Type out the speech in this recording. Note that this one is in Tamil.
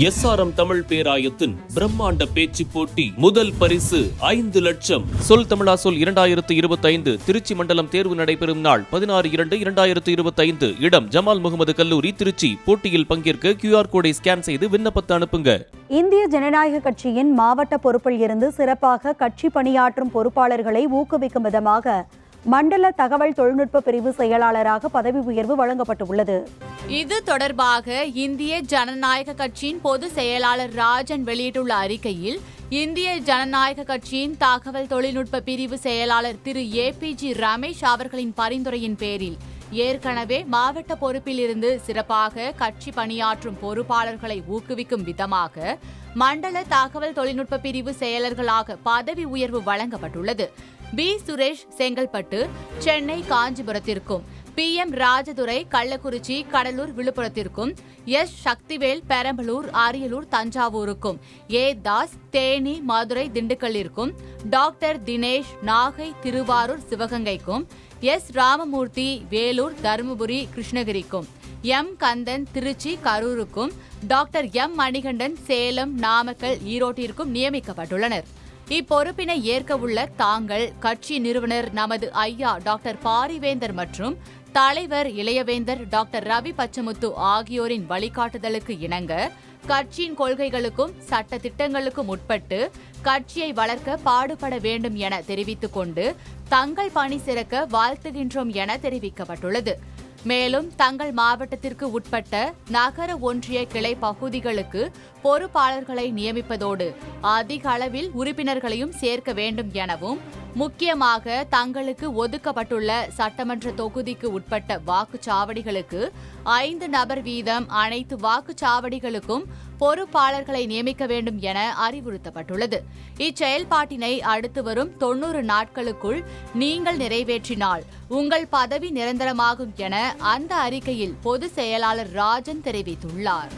SRM தமிழ் பேராயத்தின் பிரம்மாண்ட பேச்சு போட்டி முதல் பரிசு 5 லட்சம். சொல் தமிழா சொல் 2025 திருச்சி மண்டலம் தேர்வு நடைபெறும் நாள் 16/2/2025. இடம் ஜமால் முகமது கல்லூரி, திருச்சி. போட்டியில் பங்கேற்க QR கோடை ஸ்கேன் செய்து விண்ணப்பத்தை அனுப்புங்க. இந்திய ஜனநாயக கட்சியின் மாவட்ட பொறுப்பில் இருந்து சிறப்பாக கட்சி பணியாற்றும் பொறுப்பாளர்களை ஊக்குவிக்கும் விதமாக மண்டல தகவல் தொழில்நுட்ப பிரிவு செயலாளராக பதவி உயர்வு வழங்கப்பட்டுள்ளது. இது தொடர்பாக இந்திய ஜனநாயக கட்சியின் பொதுச் செயலாளர் ராஜன் வெளியிட்டுள்ள அறிக்கையில், இந்திய ஜனநாயக கட்சியின் தகவல் தொழில்நுட்ப பிரிவு செயலாளர் திரு APG ரமேஷ் அவர்களின் பரிந்துரையின் பேரில் ஏற்கனவே மாவட்ட பொறுப்பில் இருந்து சிறப்பாக கட்சி பணியாற்றும் பொறுப்பாளர்களை ஊக்குவிக்கும் விதமாக மண்டல தகவல் தொழில்நுட்ப பிரிவு செயலர்களாக பதவி உயர்வு வழங்கப்பட்டுள்ளது. B. சுரேஷ் செங்கல்பட்டு, சென்னை காஞ்சிபுரத்திற்கும், PM ராஜதுரை கள்ளக்குறிச்சி, கடலூர், விழுப்புரத்திற்கும், S. சக்திவேல் பெரம்பலூர், அரியலூர், தஞ்சாவூருக்கும், A. தாஸ் தேனி, மதுரை, திண்டுக்கல்லிற்கும், டாக்டர் தினேஷ் நாகை, திருவாரூர், சிவகங்கைக்கும், S. ராமமூர்த்தி வேலூர், தருமபுரி, கிருஷ்ணகிரிக்கும், M. கந்தன் திருச்சி, கரூருக்கும், டாக்டர் M. மணிகண்டன் சேலம், நாமக்கல், ஈரோட்டிற்கும் நியமிக்கப்பட்டுள்ளனர். இப்பொறுப்பினை ஏற்க உள்ள தாங்கள் கட்சி நிறுவனர் நமது ஐயா டாக்டர் பாரிவேந்தர் மற்றும் தலைவர் இளையவேந்தர் டாக்டர் ரவி பச்சமுத்து ஆகியோரின் வழிகாட்டுதலுக்கு இணங்க கட்சியின் கொள்கைகளுக்கும் சட்ட திட்டங்களுக்கும் உட்பட்டு கட்சியை வளர்க்க பாடுபட வேண்டும் என தெரிவித்துக் கொண்டு தங்கள் பணி சிறக்க வாழ்த்துகின்றோம் என தெரிவிக்கப்பட்டுள்ளது. மேலும் தங்கள் மாவட்டத்திற்கு உட்பட்ட நகர ஒன்றிய கிளை பகுதிகளுக்கு பொறுப்பாளர்களை நியமிப்பதோடு அதிக அளவில் உறுப்பினர்களையும் சேர்க்க வேண்டும் எனவும், முக்கியமாக தங்களுக்கு ஒதுக்கப்பட்டுள்ள சட்டமன்ற தொகுதிக்கு உட்பட்ட வாக்குச்சாவடிகளுக்கு 5 நபர் வீதம் அனைத்து வாக்குச்சாவடிகளுக்கும் பொறுப்பாளர்களை நியமிக்க வேண்டும் என அறிவுறுத்தப்பட்டுள்ளது. இச்செயல்பாட்டினை அடுத்து வரும் 90 நாட்களுக்குள் நீங்கள் நிறைவேற்றினால் உங்கள் பதவி நிரந்தரமாகும் என அந்த அறிக்கையில் பொதுச் செயலாளர் ராஜன் தெரிவித்துள்ளார்.